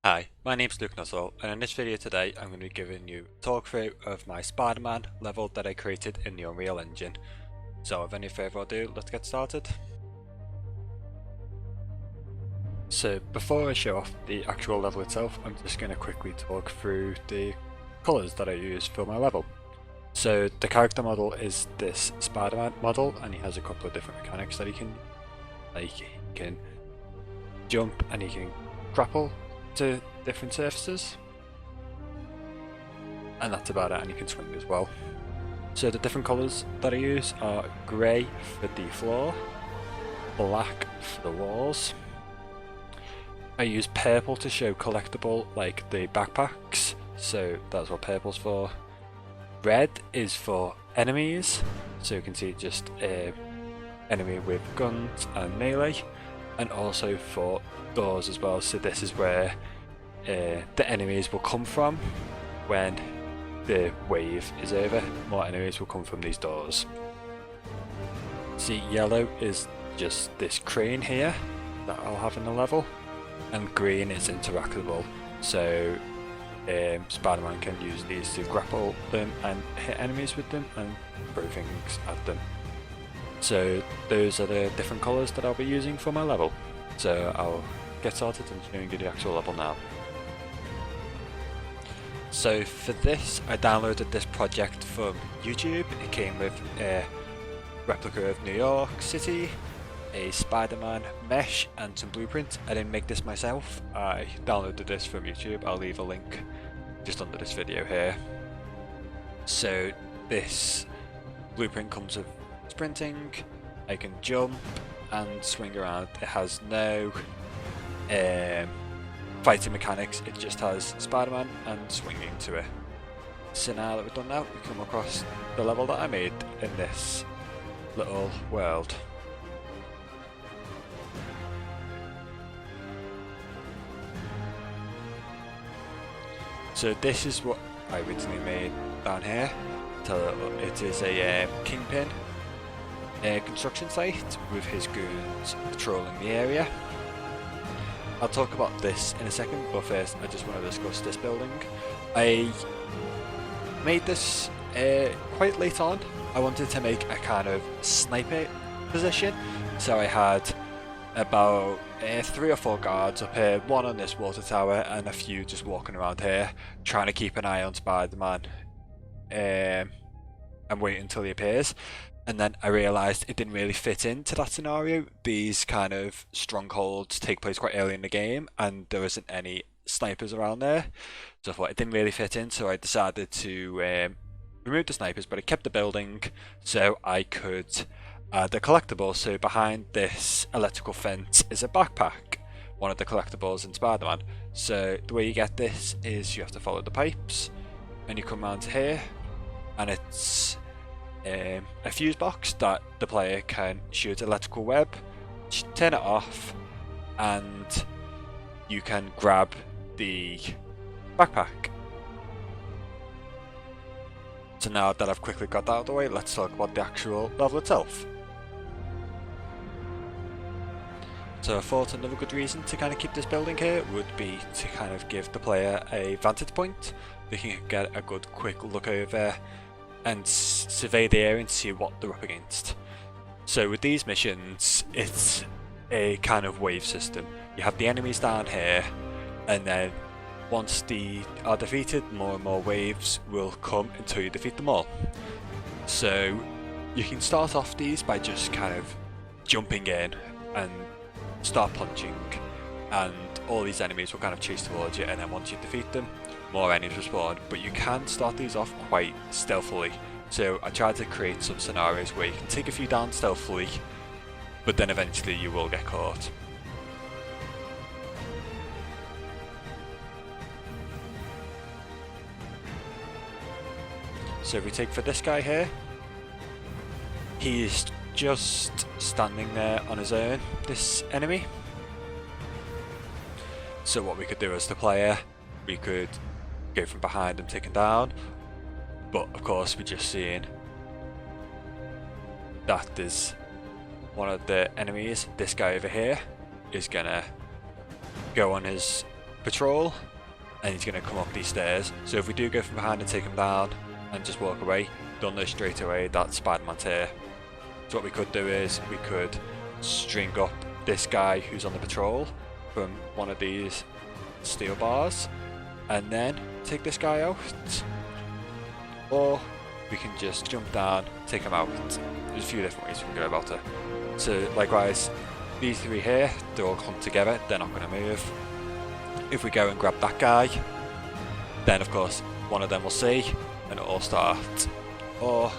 Hi, my name's Luke Nussel, and in this video today I'm going to be giving you a talk through of my Spider-Man level that I created in the Unreal Engine. So without any further ado, let's get started. So before I show off the actual level itself, I'm just going to quickly talk through the colours that I use for my level. So the character model is this Spider-Man model, and he has a couple of different mechanics that he can, like he can jump and he can grapple to different surfaces, and that's about it, and you can swing as well. So the different colours that I use are grey for the floor, black for the walls. I use purple to show collectible, like the backpacks, so that's what purple's for. Red is for enemies, so you can see just enemy with guns and melee, and also for doors as well, so this is where the enemies will come from when the wave is over. More enemies will come from these doors. See, yellow is just this crane here that I'll have in the level, and green is interactable, so Spider-Man can use these to grapple them and hit enemies with them and throw things at them. So those are the different colours that I'll be using for my level. So I'll get started and showing you the actual level now. So for this, I downloaded this project from YouTube. It came with a replica of New York City, a Spider-Man mesh, and some blueprints. I didn't make this myself. I downloaded this from YouTube. I'll leave a link just under this video here. So this blueprint comes with sprinting. I can jump and swing around. It has no fighting mechanics, it just has Spider-Man and swinging to it. So now that we've done that, we come across the level that I made in this little world. So this is what I originally made down here. So it is a Kingpin construction site with his goons patrolling the area. I'll talk about this in a second, but first I just want to discuss this building. I made this quite late on. I wanted to make a kind of sniper position, so I had about 3 or 4 guards up here, one on this water tower and a few just walking around here, trying to keep an eye on Spider-Man and wait until he appears. And then I realised it didn't really fit into that scenario. These kind of strongholds take place quite early in the game and there isn't any snipers around there. So I thought it didn't really fit in, so I decided to remove the snipers, but I kept the building so I could add the collectibles. So behind this electrical fence is a backpack, one of the collectibles in Spider-Man. So the way you get this is you have to follow the pipes and you come around here, and it's a fuse box that the player can shoot electrical web, turn it off, and you can grab the backpack. So now that I've quickly got that out of the way, let's talk about the actual level itself. So I thought another good reason to kind of keep this building here would be to kind of give the player a vantage point. They can get a good quick look over and survey the area and see what they're up against. So with these missions, it's a kind of wave system. You have the enemies down here, and then once they are defeated, more and more waves will come until you defeat them all. So you can start off these by just kind of jumping in and start punching, and all these enemies will kind of chase towards you, and then once you defeat them, more enemies will spawn. But you can start these off quite stealthily, so I tried to create some scenarios where you can take a few down stealthily, but then eventually you will get caught. So if we take for this guy here, he's just standing there on his own, this enemy. So what we could do as the player, we could go from behind and take him down, but of course we're just seeing that there's one of the enemies, this guy over here, is gonna go on his patrol, and he's going to come up these stairs. So if we do go from behind and take him down and just walk away, they'll know straight away that Spider-Man's here. So what we could do is we could string up this guy who's on the patrol from one of these steel bars and then take this guy out, or we can just jump down, take him out. There's a few different ways we can go about it. So likewise, these three here, they're all clumped together, they're not going to move. If we go and grab that guy, then of course one of them will see and it'll all start, or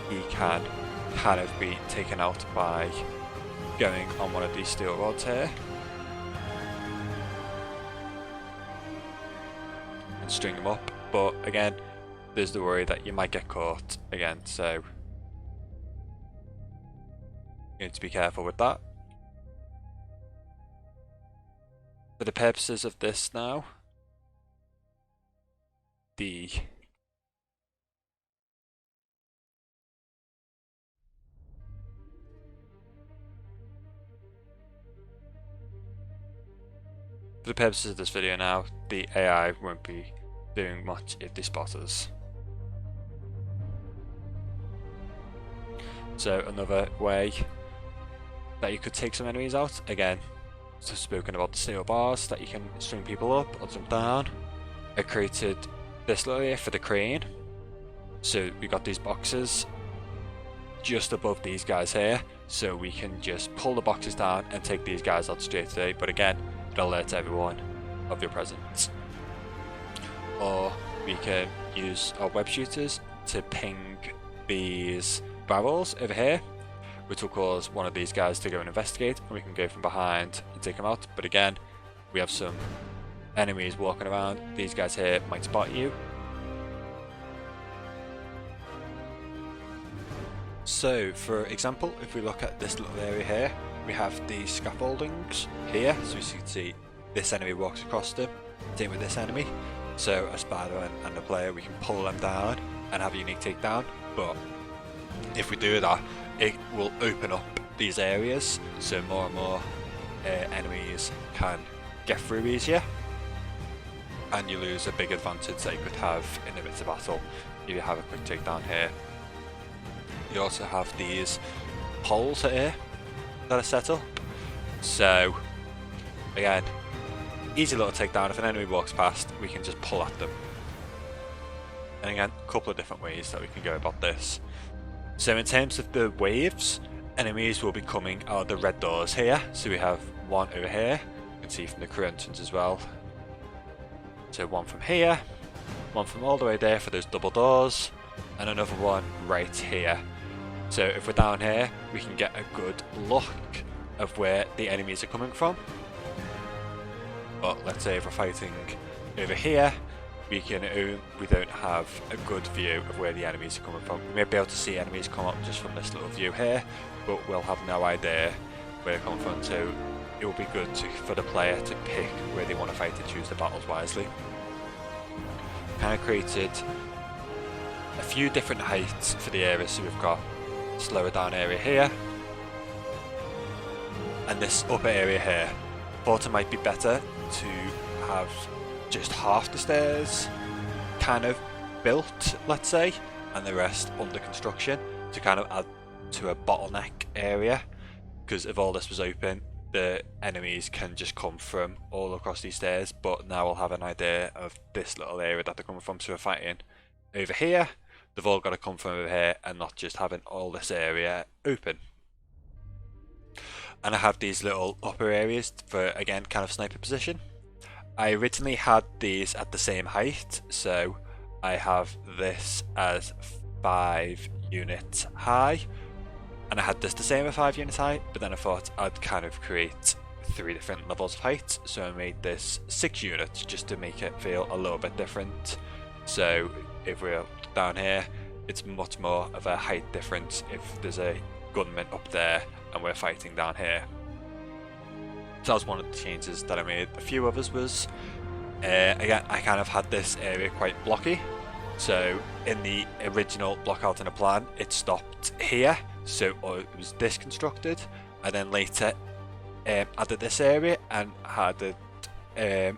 he can kind of be taken out by going on one of these steel rods here and string them up. But again, there's the worry that you might get caught again, so you need to be careful with that. For the purposes of this now, For the purposes of this video now, the AI won't be doing much if they spot us. So another way that you could take some enemies out, again, so spoken about the steel bars that you can string people up or jump down. I created this little area for the crane. So we got these boxes just above these guys here, so we can just pull the boxes down and take these guys out straight away. But again, it alerts everyone of your presence. Or we can use our web shooters to ping these barrels over here, which will cause one of these guys to go and investigate, and we can go from behind and take them out. But again, we have some enemies walking around. These guys here might spot you. So for example, if we look at this little area here, we have these scaffoldings here, so as you can see this enemy walks across them, same with this enemy. So a Spider and a player, we can pull them down and have a unique takedown, but if we do that, it will open up these areas, so more and more enemies can get through easier, and you lose a big advantage that you could have in the midst of battle if you have a quick takedown here. You also have these poles here that are set up, so again, easy little takedown. If an enemy walks past, we can just pull at them. And again, a couple of different ways that we can go about this. So in terms of the waves, enemies will be coming out of the red doors here. So we have one over here, you can see from the crew entrance as well. So one from here, one from all the way there for those double doors, and another one right here. So if we're down here, we can get a good look of where the enemies are coming from. But let's say if we're fighting over here, we don't have a good view of where the enemies are coming from. We may be able to see enemies come up just from this little view here, but we'll have no idea where they're coming from. So it will be good for the player to pick where they want to fight and choose the battles wisely. Kind of created a few different heights for the areas. So we've got slower down area here, and this upper area here. Thought it might be better to have just half the stairs kind of built, let's say, and the rest under construction to kind of add to a bottleneck area, because if all this was open, the enemies can just come from all across these stairs. But now we'll have an idea of this little area that they're coming from. So we're fighting over here, they've all got to come from over here, and not just having all this area open. And I have these little upper areas for, again, kind of sniper position. I originally had these at the same height, so I have this as 5 units high, and I had this the same at 5 units high, but then I thought I'd kind of create 3 different levels of height, so I made this 6 units just to make it feel a little bit different. So if we're down here, it's much more of a height difference if there's a gunman up there and we're fighting down here. So that was one of the changes that I made. A few others was, again, I kind of had this area quite blocky. So in the original block out in the plan, it stopped here, so it was this constructed, and then later added this area and had it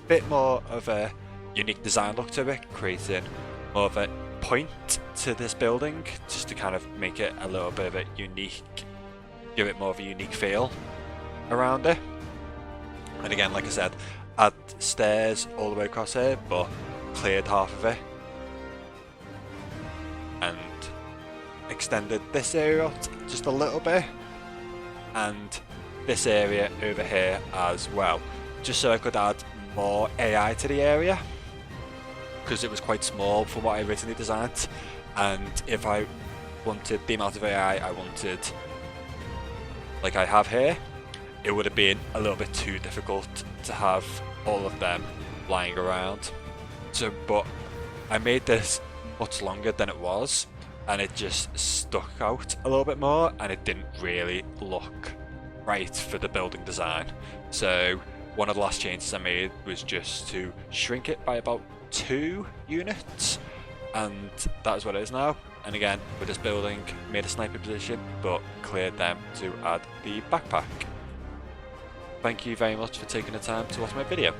bit more of a unique design look to it, creating more of a point to this building, just to kind of make it a little bit of a unique, give it more of a unique feel around it. And again, like I said, add stairs all the way across here, but cleared half of it and extended this area out just a little bit, and this area over here as well, just so I could add more AI to the area, because it was quite small for what I originally designed. And if I wanted the amount of AI I wanted, like I have here, it would have been a little bit too difficult to have all of them lying around. So, but I made this much longer than it was, and it just stuck out a little bit more, and it didn't really look right for the building design. So one of the last changes I made was just to shrink it by about 2 units, and that is what it is now. And again, with this building, made a sniper position, but cleared them to add the backpack. Thank you very much for taking the time to watch my video.